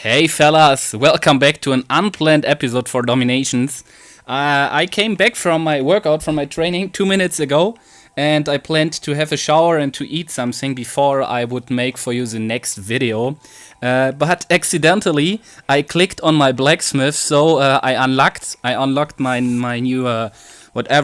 Hey fellas, welcome back to an unplanned episode for DomiNations. I came back from my workout, from my training 2 minutes ago, and I planned to have a shower and to eat something before I would make for you the next video. But accidentally, I clicked on my blacksmith, so I unlocked my new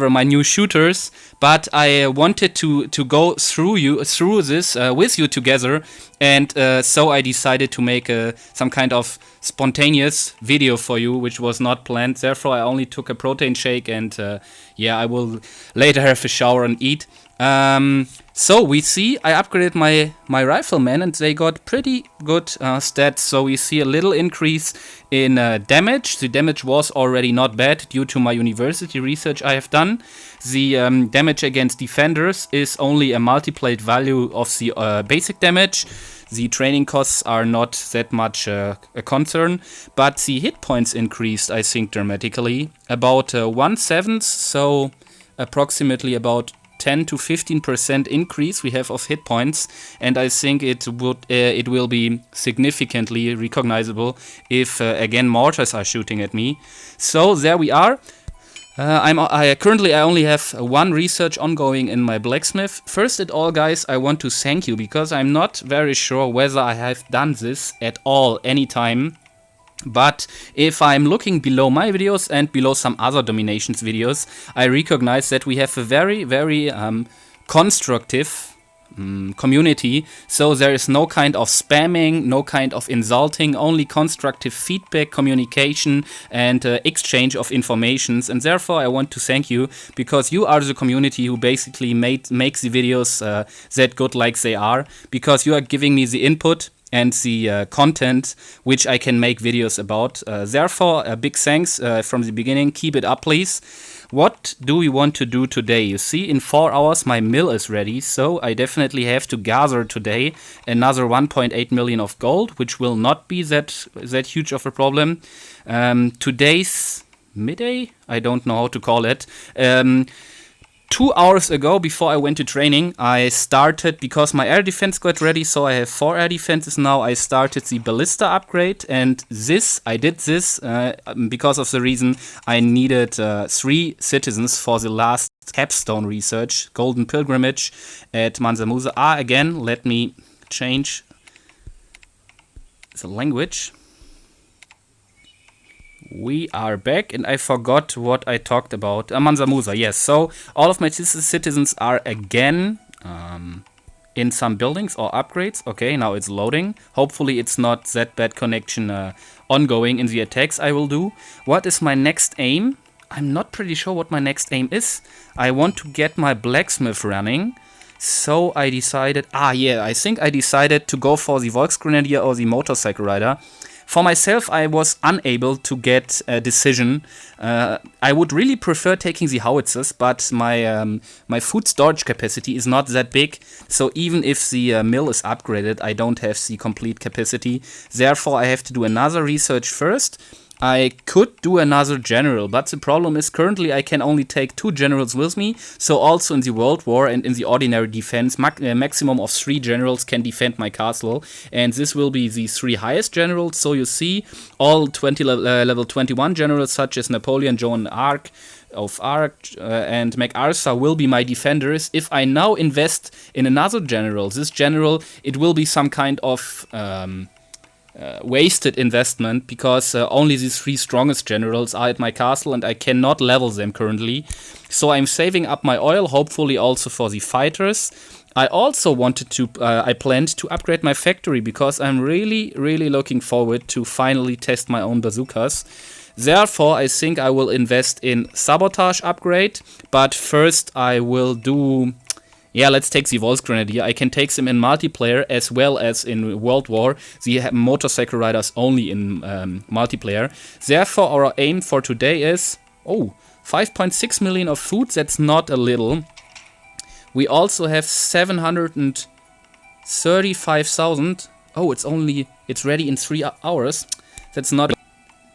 my new shooters. But I wanted to go through this with you together, and so I decided to make some kind of spontaneous video for you, which was not planned. Therefore, I only took a protein shake, and I will later have a shower and eat. So we see I upgraded my riflemen, and they got pretty good stats. So we see a little increase in damage. The damage was already not bad due to my university research I have done. The damage against defenders is only a multiplied value of the basic damage. The training costs are not that much a concern, but the hit points increased, I think, dramatically. About 1/7, so approximately about 10 to 15% increase we have of hit points, and I think it will be significantly recognizable if again mortars are shooting at me. So there we are. Currently I only have one research ongoing in my blacksmith. First at all, guys, I want to thank you, because I'm not very sure whether I have done this at all anytime. But if I'm looking below my videos and below some other DomiNations videos, I recognize that we have a very, very constructive community. So there is no kind of spamming, no kind of insulting, only constructive feedback, communication, and exchange of informations. And therefore, I want to thank you, because you are the community who basically makes the videos that good like they are, because you are giving me the input and the content which I can make videos about. Therefore, a big thanks from the beginning. Keep it up, please. What do we want to do today? You see, in 4 hours my mill is ready, so I definitely have to gather today another 1.8 million of gold, which will not be that huge of a problem. Today's midday? I don't know how to call it. 2 hours ago, before I went to training, I started, because my air defense got ready, so I have 4 air defenses now. I started the ballista upgrade, and I did this because of the reason I needed 3 citizens for the last capstone research, Golden Pilgrimage at Mansa Musa. Again, let me change the language. We are back, and I forgot what I talked about. Mansa Musa, yes. So all of my citizens are again in some buildings or upgrades. Okay, now it's loading. Hopefully it's not that bad connection ongoing in the attacks I will do. What is my next aim? I'm not pretty sure what my next aim is. I want to get my blacksmith running. So I decided, I think I decided to go for the Volksgrenadier or the motorcycle rider. For myself, I was unable to get a decision. I would really prefer taking the howitzers, but my food storage capacity is not that big. So even if the mill is upgraded, I don't have the complete capacity. Therefore, I have to do another research first. I could do another general, but the problem is currently I can only take 2 generals with me. So also in the World War and in the ordinary defense, maximum of 3 generals can defend my castle. And this will be the 3 highest generals. So you see, all level 21 generals such as Napoleon, Joan of Arc, and MacArthur will be my defenders. If I now invest in another general, this general, it will be some kind of wasted investment, because only the 3 strongest generals are at my castle and I cannot level them currently. So I'm saving up my oil, hopefully also for the fighters. I also I planned to upgrade my factory, because I'm really, really looking forward to finally test my own bazookas. Therefore, I think I will invest in Sabotage upgrade, but first I will do... let's take the Volksgrenadier. I can take them in multiplayer as well as in World War. The motorcycle riders only in multiplayer. Therefore, our aim for today is 5.6 million of food. That's not a little. We also have 735,000. It's ready in 3 hours. That's not.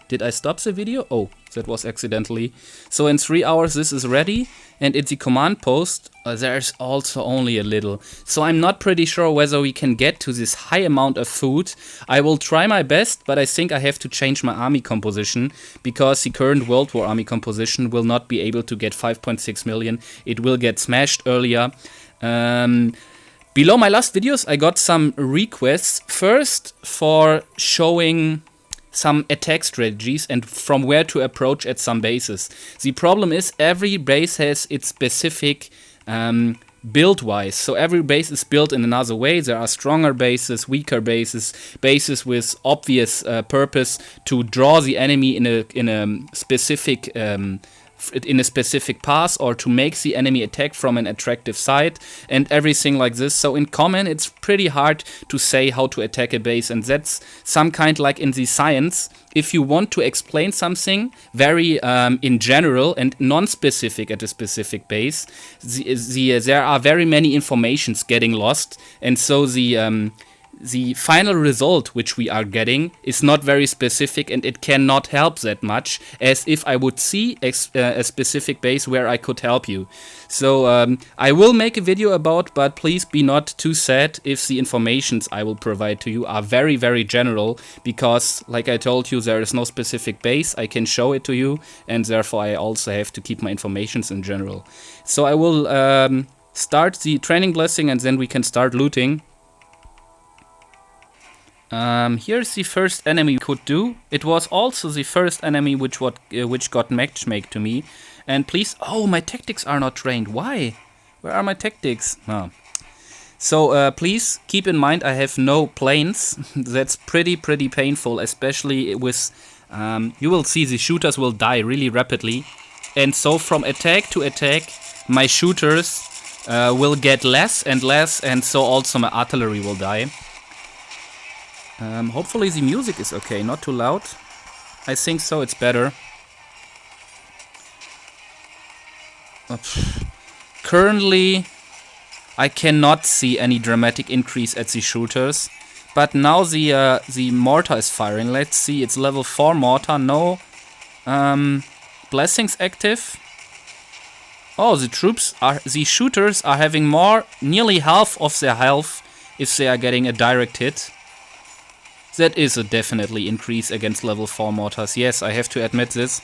Did I stop the video? that was accidentally. So in 3 hours this is ready, and in the command post there's also only a little. So I'm not pretty sure whether we can get to this high amount of food. I will try my best, but I think I have to change my army composition, because the current World War army composition will not be able to get 5.6 million. It will get smashed earlier. Below my last videos I got some requests, first for showing some attack strategies and from where to approach at some bases. The problem is every base has its specific build-wise. So every base is built in another way. There are stronger bases, weaker bases, bases with obvious purpose to draw the enemy in a specific path, or to make the enemy attack from an attractive side, and everything like this. So in common it's pretty hard to say how to attack a base, and that's some kind like in the science. If you want to explain something very in general and non-specific at a specific base, there are very many informations getting lost, and so the final result which we are getting is not very specific, and it cannot help that much as if I would see a specific base where I could help you. So I will make a video about, but please be not too sad if the informations I will provide to you are very, very general, because like I told you, there is no specific base I can show it to you, and therefore I also have to keep my informations in general. So I will start the training blessing, and then we can start looting. Here's the first enemy we could do. It was also the first enemy which got matchmake to me. And please, oh, my tactics are not trained. Why? Where are my tactics? Oh. So please keep in mind I have no planes. That's pretty painful, especially with, you will see the shooters will die really rapidly. And so from attack to attack, my shooters will get less and less, and so also my artillery will die. Hopefully the music is okay, not too loud. I think so, it's better. Currently, I cannot see any dramatic increase at the shooters. But now the mortar is firing. Let's see, it's level 4 mortar, no blessings active. Oh, the shooters are having nearly half of their health if they are getting a direct hit. That is a definitely increase against level 4 mortars. Yes, I have to admit this.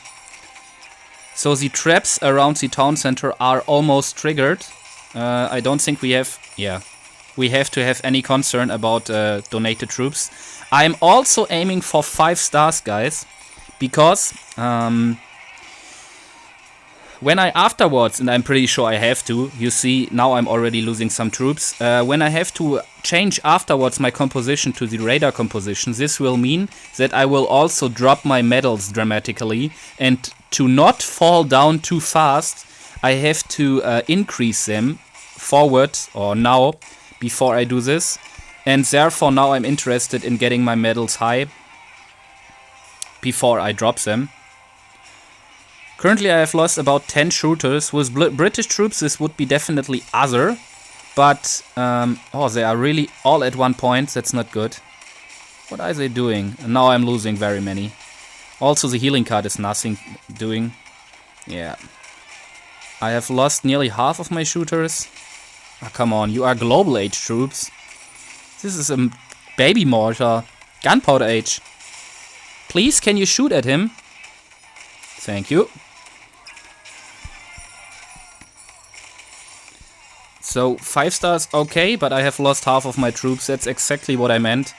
So the traps around the town center are almost triggered. I don't think we have to have any concern about donated troops. I'm also aiming for 5 stars, guys, because when I afterwards, and I'm pretty sure I have to, you see, now I'm already losing some troops. When I have to change afterwards my composition to the radar composition, this will mean that I will also drop my medals dramatically. And to not fall down too fast, I have to increase them forward, or now, before I do this. And therefore now I'm interested in getting my medals high before I drop them. Currently I have lost about 10 shooters. With British troops this would be definitely other. But, oh, they are really all at one point. That's not good. What are they doing? And now I'm losing very many. Also the healing card is nothing doing. Yeah. I have lost nearly half of my shooters. Oh, come on, you are global age troops. This is a baby mortar. Gunpowder age. Please, can you shoot at him? Thank you. So 5 stars, okay, but I have lost half of my troops. That's exactly what I meant.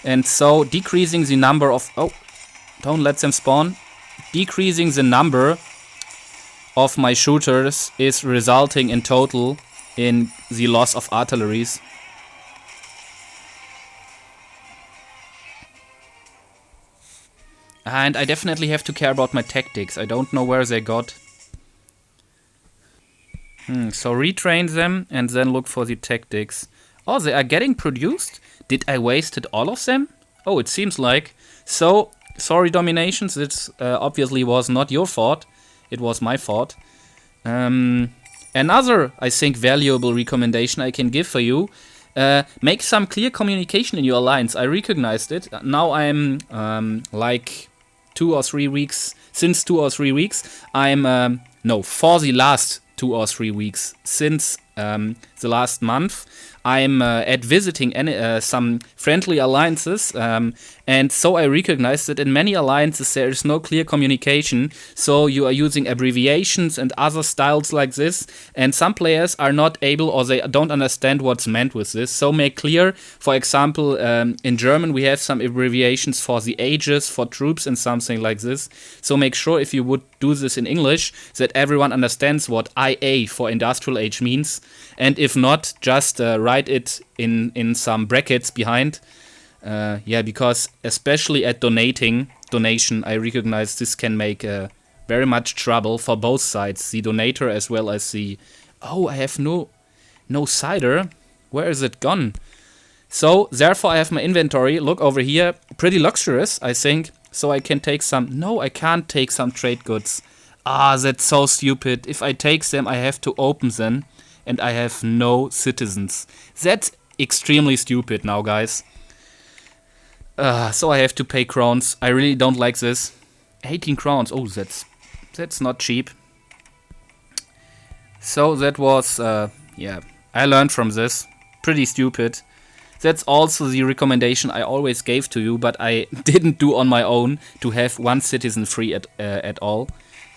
And so decreasing the number of... Oh, don't let them spawn. Decreasing the number of my shooters is resulting in total in the loss of artilleries. And I definitely have to care about my tactics. I don't know where they got. So retrain them and then look for the tactics. Oh, they are getting produced? Did I wasted all of them? Oh, it seems like. So, sorry DomiNations, it obviously was not your fault. It was my fault. Another, I think, valuable recommendation I can give for you. Make some clear communication in your alliance. I recognized it. Now I'm like 2 or 3 weeks, since 2 or 3 weeks, I'm, no, for the last 2 or 3 weeks, since the last month, I'm at visiting some friendly alliances, and so I recognize that in many alliances there is no clear communication, so you are using abbreviations and other styles like this, and some players are not able or they don't understand what's meant with this, so make clear, for example, in German we have some abbreviations for the ages, for troops and something like this, so make sure if you would do this in English that everyone understands what IA for industrial age means, and if not, just write it in some brackets behind. Yeah, because especially at donation, I recognize this can make very much trouble for both sides, the donator as well as the... Oh, I have no cider. Where is it gone? So, therefore I have my inventory, look over here, pretty luxurious, I think. So I can take some... No, I can't take some trade goods. Ah, that's so stupid. If I take them, I have to open them. And I have no citizens. That's extremely stupid now, guys. So I have to pay crowns. I really don't like this. 18 crowns. Oh, that's not cheap. So that was, yeah, I learned from this. Pretty stupid. That's also the recommendation I always gave to you, but I didn't do on my own to have one citizen free at all.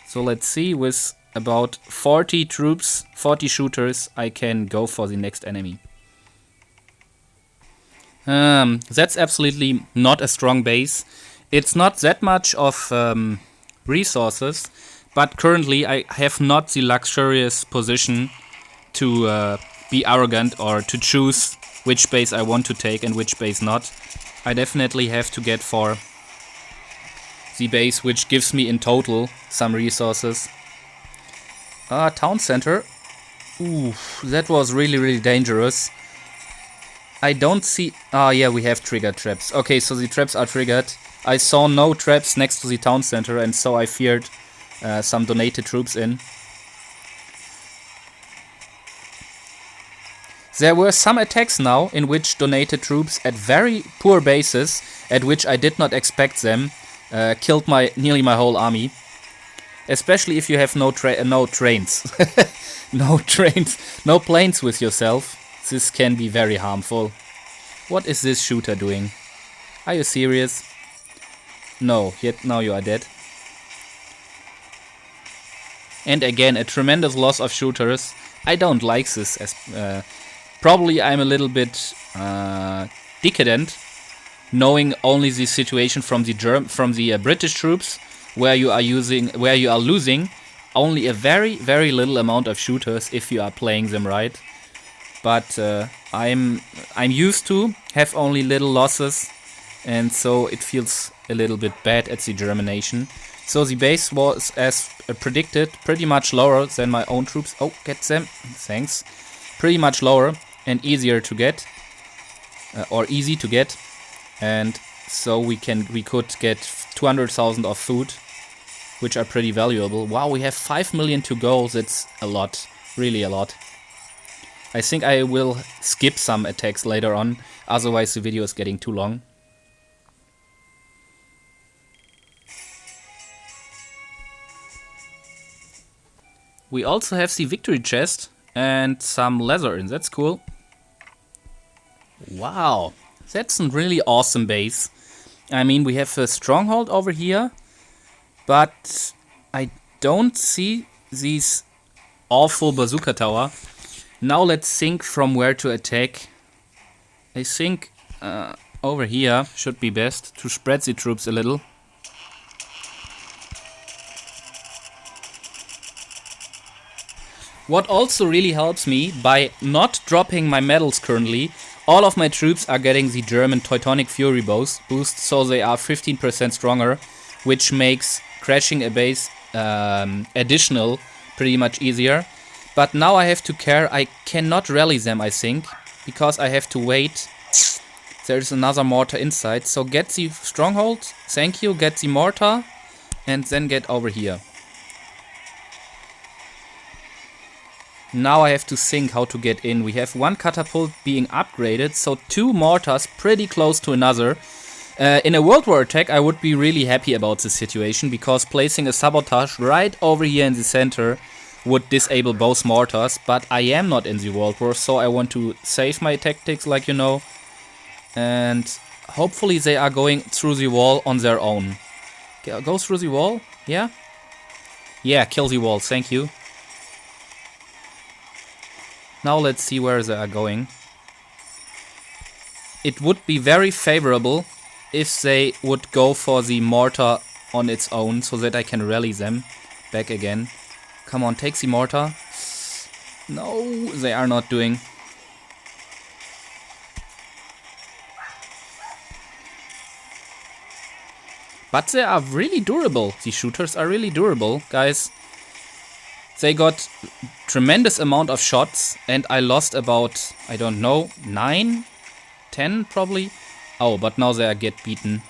So let's see, with about 40 troops, 40 shooters, I can go for the next enemy. That's absolutely not a strong base. It's not that much of resources, but currently I have not the luxurious position to be arrogant or to choose which base I want to take and which base not. I definitely have to get for the base which gives me in total some resources. Town center. Ooh, that was really dangerous. I don't see... Ah, yeah, we have triggered traps. Okay, so the traps are triggered. I saw no traps next to the town center, and so I feared some donated troops in. There were some attacks now in which donated troops at very poor bases, at which I did not expect them, killed nearly my whole army. Especially if you have no trains. No trains, no planes with yourself. This can be very harmful. What is this shooter doing? Are you serious? No, yet now you are dead. And again, a tremendous loss of shooters. I don't like this. Probably I'm a little bit decadent, knowing only the situation from the British troops, where you are losing only a very little amount of shooters if you are playing them right. But I'm used to have only little losses, and so it feels a little bit bad at the Germination. So the base was, as predicted, pretty much lower than my own troops. Oh, get them, thanks. Pretty much lower and easier to get, or easy to get, and so we could get 200,000 of food, which are pretty valuable. Wow, we have 5 million to go. That's a lot, really a lot. I think I will skip some attacks later on, otherwise the video is getting too long. We also have the victory chest and some leather in. That's cool. Wow, that's a really awesome base. I mean, we have a stronghold over here, but I don't see these awful bazooka tower. Now let's think from where to attack. I think over here should be best to spread the troops a little. What also really helps me, by not dropping my medals currently, all of my troops are getting the German Teutonic Fury boost, so they are 15% stronger, which makes crashing a base additional pretty much easier. But now I have to care, I cannot rally them, I think, because I have to wait. There's another mortar inside, so get the stronghold, thank you, get the mortar, and then get over here. Now I have to think how to get in. We have one catapult being upgraded, so 2 mortars pretty close to another. In a World War attack, I would be really happy about this situation, because placing a Sabotage right over here in the center would disable both mortars, but I am not in the World War, so I want to save my tactics, like you know, and hopefully they are going through the wall on their own. Go through the wall? Yeah? Yeah, kill the wall, thank you. Now let's see where they are going. It would be very favorable if they would go for the mortar on its own, so that I can rally them back again. Come on, take the mortar. No, they are not doing. But they are really durable. The shooters are really durable, guys. They got tremendous amount of shots, and I lost about, I don't know, 9, 10 probably. Oh, but now they get beaten.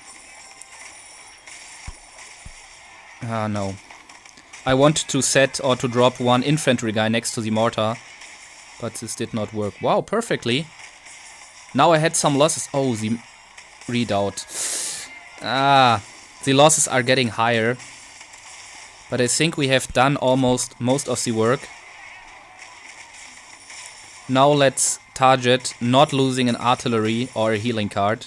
Ah, no. I wanted to set or to drop one infantry guy next to the mortar, but this did not work. Wow, perfectly. Now I had some losses. Oh, the redoubt. Ah, the losses are getting higher. But I think we have done almost most of the work. Now let's target not losing an artillery or a healing card.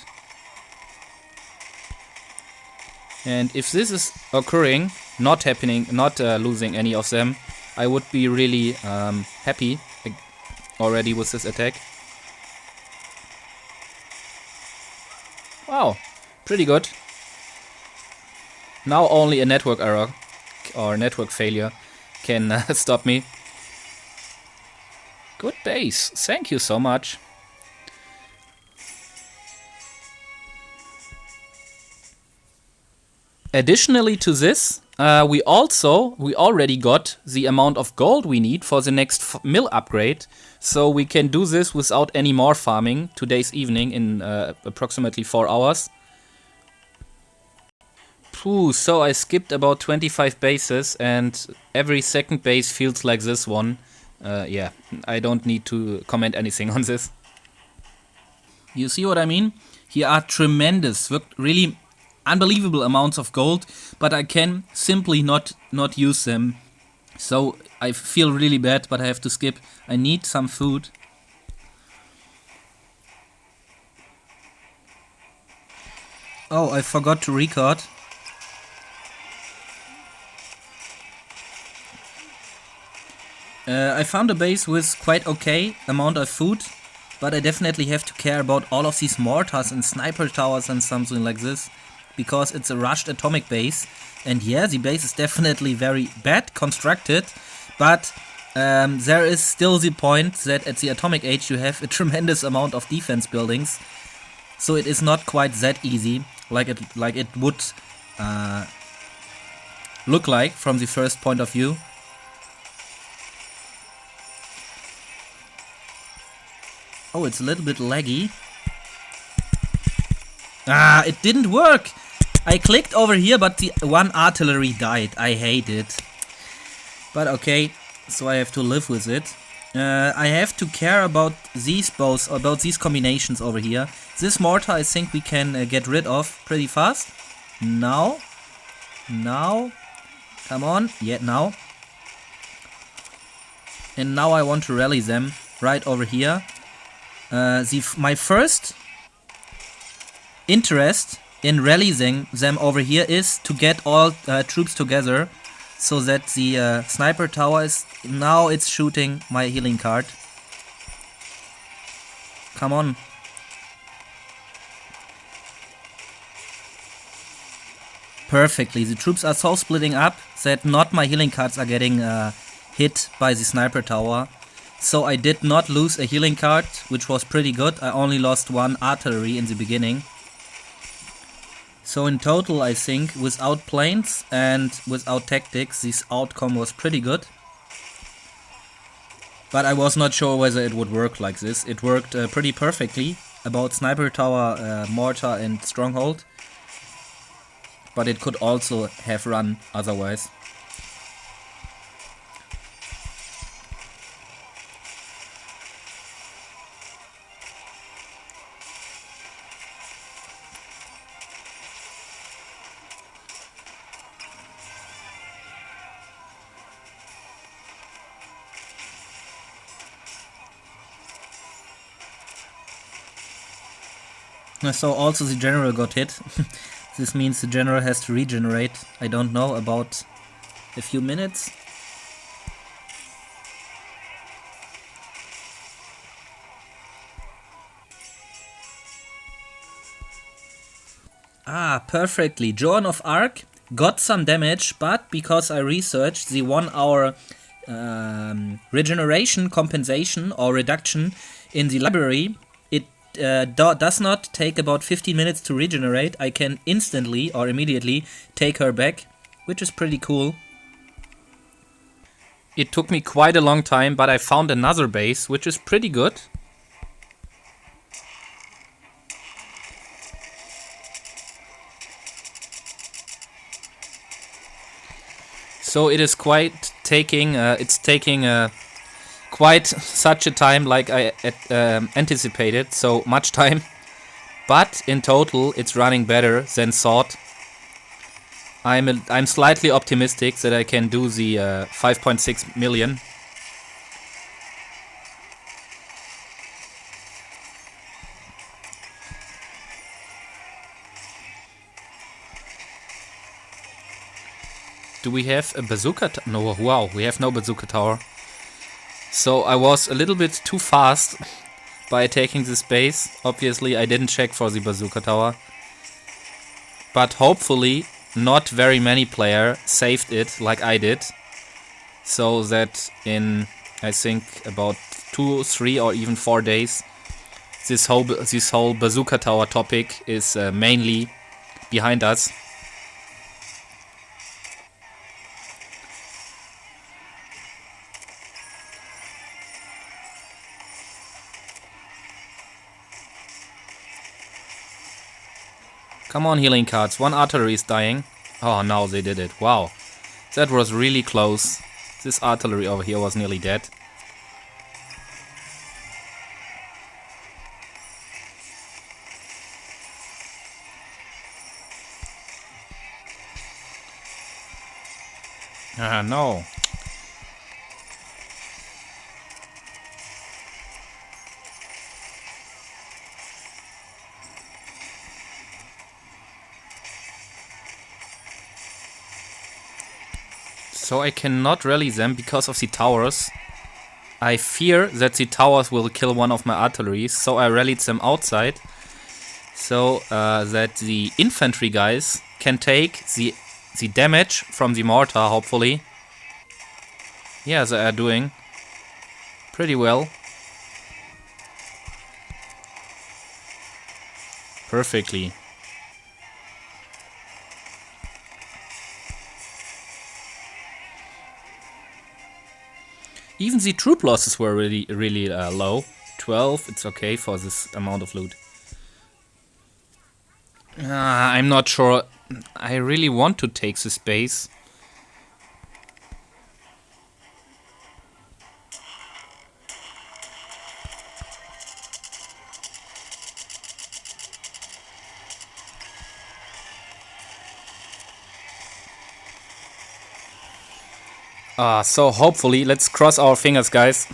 And if this is occurring, not happening, not losing any of them, I would be really happy already with this attack. Wow, pretty good. Now only a network error or network failure can stop me. Good base, thank you so much. Additionally to this, we already got the amount of gold we need for the next mill upgrade, so we can do this without any more farming today's evening in approximately 4 hours. So I skipped about 25 bases, and every second base feels like this one. Yeah, I don't need to comment anything on this. You see what I mean? Here are tremendous, really unbelievable amounts of gold, but I can simply not use them. So I feel really bad, but I have to skip. I need some food. Oh, I forgot to record. I found a base with quite okay amount of food, but I definitely have to care about all of these mortars and sniper towers and something like this, because it's a rushed atomic base. And yeah, the base is definitely very bad constructed, but there is still the point that at the atomic age you have a tremendous amount of defense buildings, so it is not quite that easy like it would look like from the first point of view. Oh, it's a little bit laggy. Ah, it didn't work! I clicked over here, but the one artillery died. I hate it. But okay, so I have to live with it. I have to care about these bows, about these combinations over here. This mortar I think we can get rid of pretty fast. Now. Come on. Yeah, now. And now I want to rally them right over here. My first interest in rallying them over here is to get all troops together, so that the sniper tower is now it's shooting my healing card. Come on. Perfectly. The troops are so splitting up that not my healing cards are getting hit by the sniper tower. So I did not lose a healing card, which was pretty good. I only lost one artillery in the beginning. So in total, I think, without planes and without tactics, this outcome was pretty good. But I was not sure whether it would work like this. It worked pretty perfectly about sniper tower, mortar and stronghold. But it could also have run otherwise. So also the general got hit. This means the general has to regenerate. I don't know, about a few minutes. Ah, perfectly. Joan of Arc got some damage, but because I researched the 1 hour regeneration compensation or reduction in the library, it does not take about 15 minutes to regenerate. I can instantly or immediately take her back, which is pretty cool. It took me quite a long time, but I found another base, which is pretty good. So it is quite taking, it's taking quite such a time like I anticipated, so much time. But in total, it's running better than thought. I'm slightly optimistic that I can do the 5.6 million. Do we have a bazooka? No, wow, we have no bazooka tower. So I was a little bit too fast by taking this base. Obviously, I didn't check for the bazooka tower. But hopefully, not very many players saved it like I did. So that in, I think, about 2, 3 or even 4 days, this whole bazooka tower topic is mainly behind us. Come on, healing cards. 1 artillery is dying. Oh, no, they did it. Wow. That was really close. This artillery over here was nearly dead. Ah, no. So I cannot rally them because of the towers. I fear that the towers will kill one of my artilleries, so I rallied them outside. So that the infantry guys can take the damage from the mortar, hopefully. Yeah, they are doing pretty well. Perfectly. Even the troop losses were really low. 12, it's okay for this amount of loot. I'm not sure. I really want to take this base. So hopefully, let's cross our fingers, guys.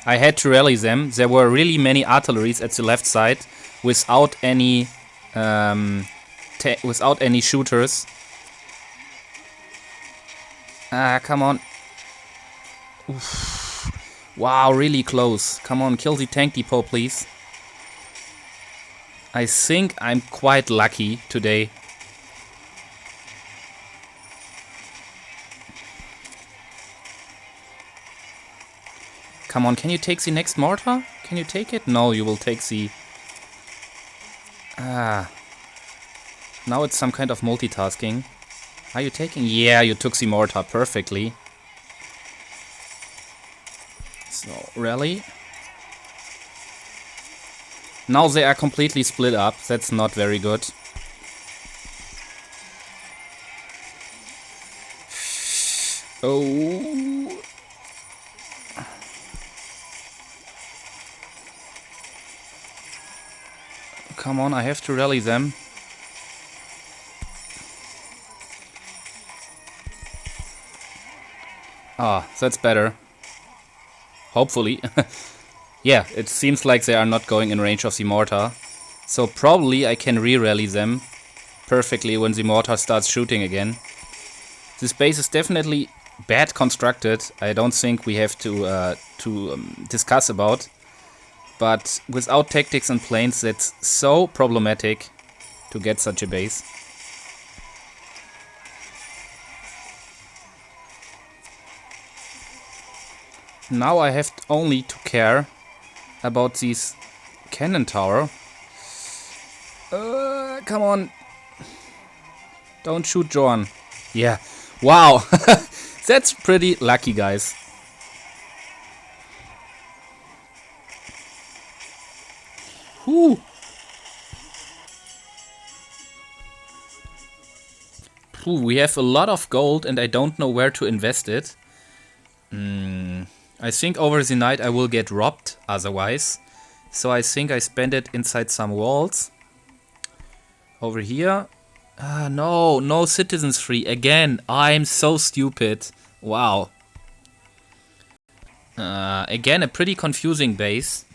I had to rally them. There were really many artilleries at the left side without any shooters. Come on. Oof. Wow, really close. Come on, kill the tank depot, please. I think I'm quite lucky today. Come on, can you take the next mortar? Can you take it? No, you will take the... Now it's some kind of multitasking. Are you taking? Yeah, you took the mortar perfectly. So, rally. Now they are completely split up. That's not very good. Oh. come on, I have to rally them. Ah, that's better. Hopefully. Yeah, it seems like they are not going in range of the mortar. So probably I can re-rally them perfectly when the mortar starts shooting again. This base is definitely bad constructed. I don't think we have to discuss about. But without tactics and planes, that's so problematic to get such a base. Now I have only to care about this cannon tower. Come on. Don't shoot John. Yeah. Wow. That's pretty lucky, guys. Whew. We have a lot of gold and I don't know where to invest it. I think over the night I will get robbed otherwise. So I think I spend it inside some walls. Over here. No citizens free. Again, I'm so stupid. Wow. Again, a pretty confusing base.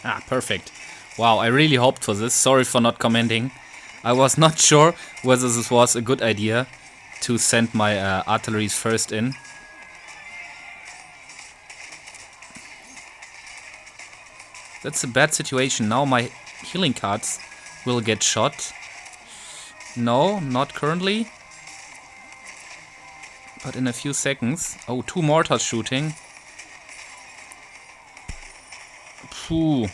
Ah, perfect. Wow, I really hoped for this. Sorry for not commenting. I was not sure whether this was a good idea to send my artilleries first in. That's a bad situation. Now my healing cards will get shot. No, not currently. But in a few seconds. Oh, 2 mortars shooting. Phew.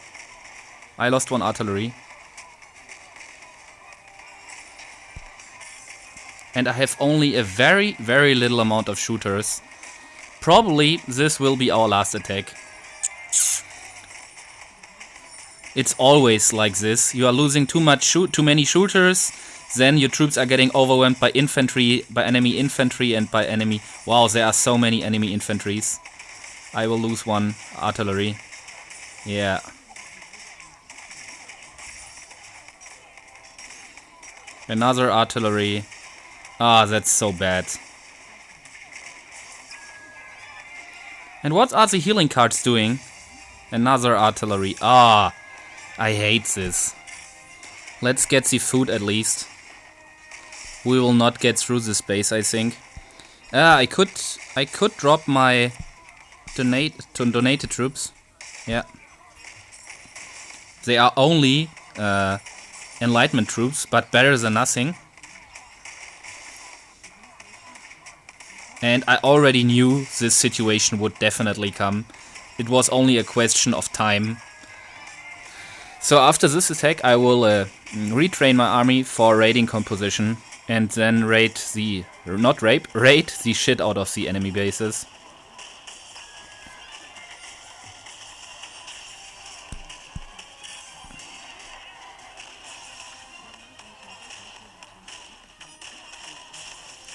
I lost 1 artillery. And I have only a very, very little amount of shooters. Probably this will be our last attack. It's always like this. You are losing too many shooters, then your troops are getting overwhelmed by infantry, by enemy infantry and by enemy... Wow, there are so many enemy infantries. I will lose 1 artillery. Yeah. Another artillery. Ah, that's so bad. And what are the healing cards doing? Another artillery. Ah, I hate this. Let's get the food at least. We will not get through this base, I think. I could drop my donated troops. Yeah. They are only enlightenment troops, but better than nothing. And I already knew this situation would definitely come. It was only a question of time. So after this attack I will retrain my army for raiding composition and then raid the shit out of the enemy bases.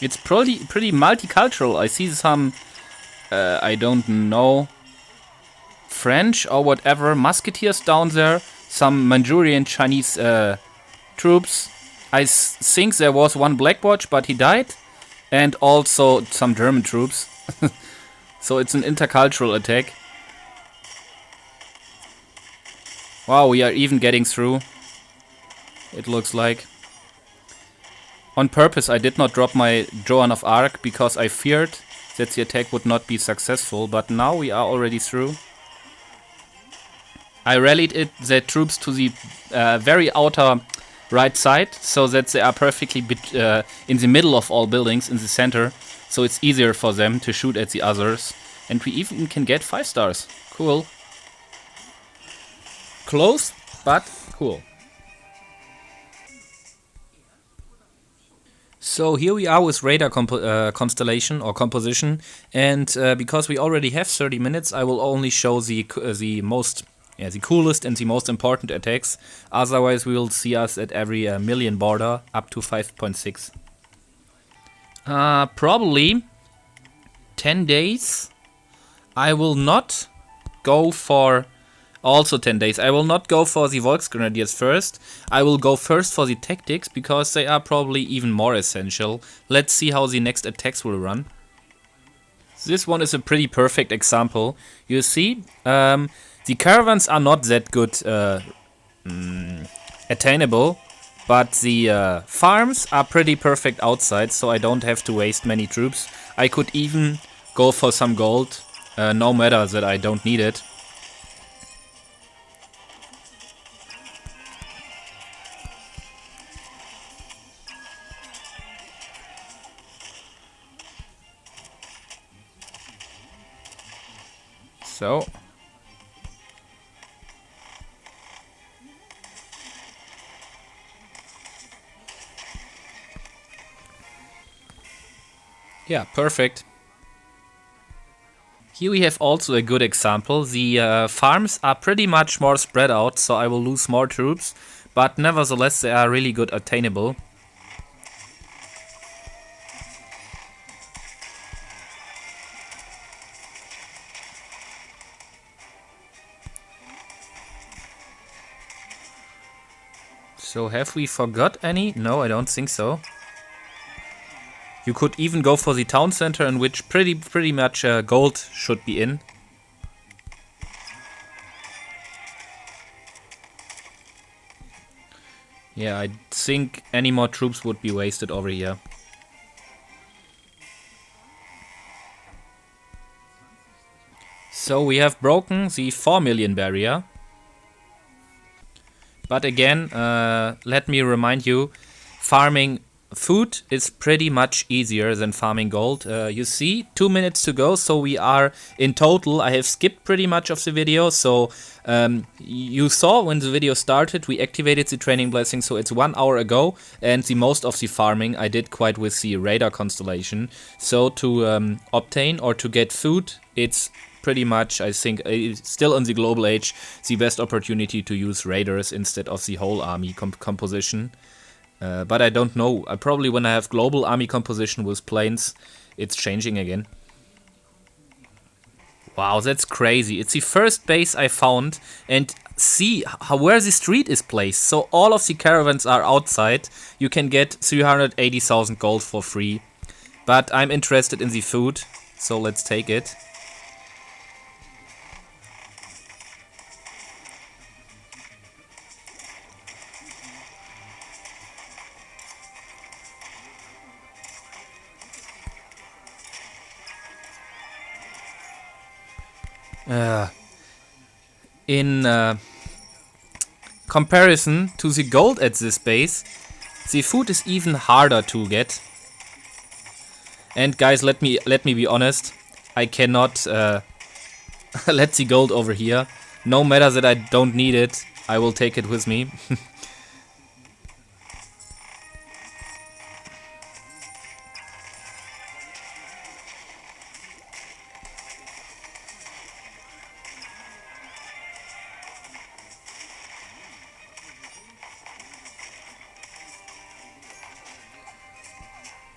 It's pretty multicultural. I see some, I don't know, French or whatever, musketeers down there. Some Manchurian Chinese troops. I think there was 1 Black Watch, but he died. And also some German troops. So it's an intercultural attack. Wow, we are even getting through. It looks like. On purpose, I did not drop my Joan of Arc because I feared that the attack would not be successful, but now we are already through. I rallied the troops to the very outer right side, so that they are perfectly in the middle of all buildings, in the center, so it's easier for them to shoot at the others. And we even can get 5 stars. Cool. Close, but cool. So here we are with radar constellation or composition, and because we already have 30 minutes, I will only show the most, the coolest and the most important attacks. Otherwise, we will see us at every million border up to 5.6. Probably 10 days. I will not go for. Also 10 days. I will not go for the Volksgrenadiers first. I will go first for the tactics because they are probably even more essential. Let's see how the next attacks will run. This one is a pretty perfect example. You see, the caravans are not that good attainable, but the farms are pretty perfect outside, so I don't have to waste many troops. I could even go for some gold, no matter that I don't need it. So, yeah, perfect. Here we have also a good example. The farms are pretty much more spread out, so I will lose more troops, but nevertheless they are really good attainable. So have we forgot any? No, I don't think so. You could even go for the town center, in which pretty much gold should be in. Yeah, I think any more troops would be wasted over here. So we have broken the 4 million barrier. But again, let me remind you, farming food is pretty much easier than farming gold. You see, 2 minutes to go, so we are in total. I have skipped pretty much of the video, so you saw when the video started, we activated the training blessing, so it's 1 hour ago, and the most of the farming I did quite with the radar constellation. So to obtain or to get food, it's pretty much, I think, still in the global age, the best opportunity to use raiders instead of the whole army composition. But I don't know. Probably when I have global army composition with planes, it's changing again. Wow, that's crazy. It's the first base I found, and see where the street is placed. So all of the caravans are outside. You can get 380,000 gold for free. But I'm interested in the food, so let's take it. In comparison to the gold at this base, the food is even harder to get. And guys, let me be honest, I cannot let the gold over here. No matter that I don't need it, I will take it with me.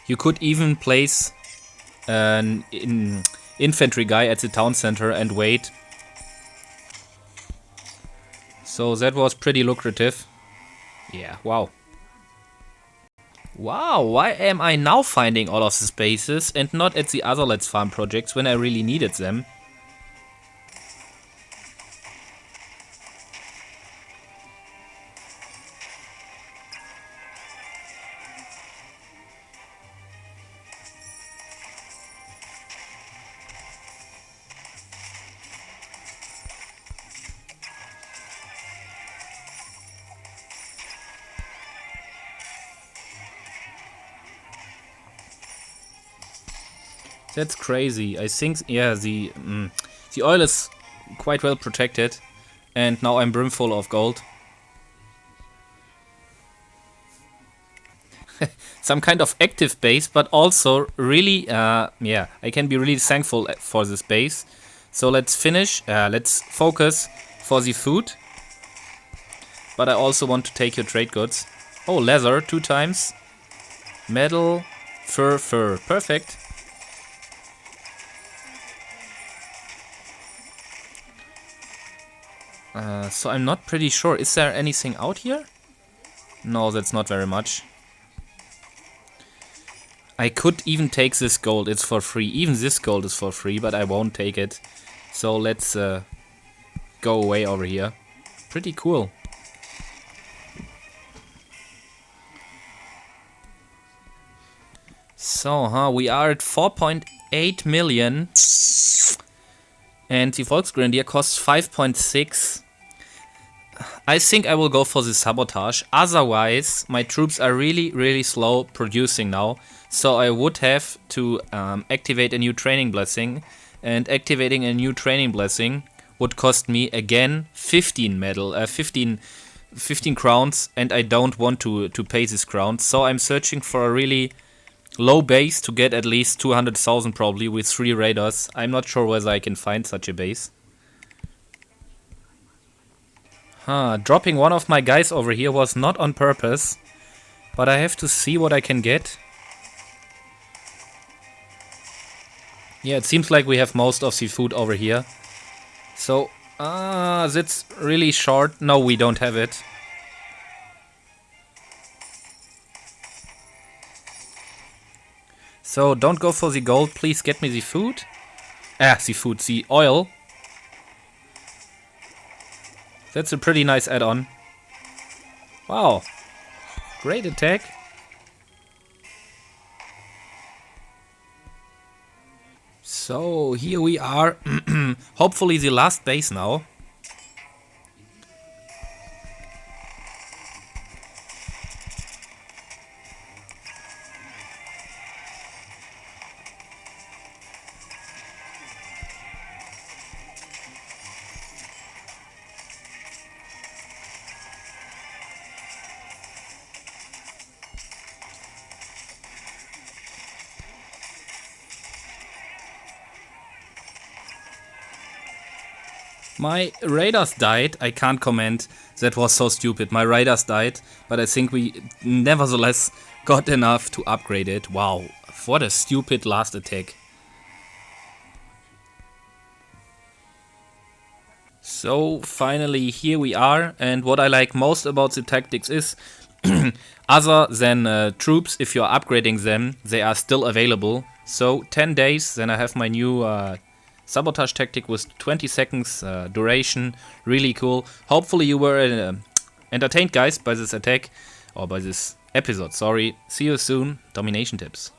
You could even place an infantry guy at the town center and wait. So that was pretty lucrative. Yeah, wow. Wow, why am I now finding all of the spaces and not at the other Let's Farm projects when I really needed them? That's crazy. I think, yeah, the oil is quite well protected, and now I'm brimful of gold. some kind of active base, but also really, yeah, I can be really thankful for this base. So let's finish, let's focus for the food. But I also want to take your trade goods. Oh, leather, 2 times. Metal, fur, perfect. So I'm not pretty sure, is there anything out here? No, that's not very much. I could even take this gold, it's for free. Even this gold is for free, but I won't take it. So let's go away over here. Pretty cool. So, we are at 4.8 million. And the Volksgrenadier costs 5.6. I think I will go for the Sabotage. Otherwise, my troops are really slow producing now. So I would have to activate a new training blessing. And activating a new training blessing would cost me again 15 crowns. And I don't want to pay this crowns. So I'm searching for a really low base to get at least 200,000 probably with 3 raiders. I'm not sure whether I can find such a base. Dropping one of my guys over here was not on purpose, but I have to see what I can get. Yeah, it seems like we have most of the food over here. So, that's really short. No, we don't have it. So, don't go for the gold, please get me the food. The oil. That's a pretty nice add-on. Wow. Great attack. So, here we are. Hopefully the last base now. My raiders died. I can't comment. That was so stupid. My raiders died, but I think we nevertheless got enough to upgrade it. Wow, what a stupid last attack. So finally here we are, and what I like most about the tactics is other than troops, if you're upgrading them, they are still available. So 10 days, then I have my new Sabotage tactic with 20 seconds duration. Really cool. Hopefully you were entertained, guys, by this attack, or by this episode, sorry. See you soon. Domination tips.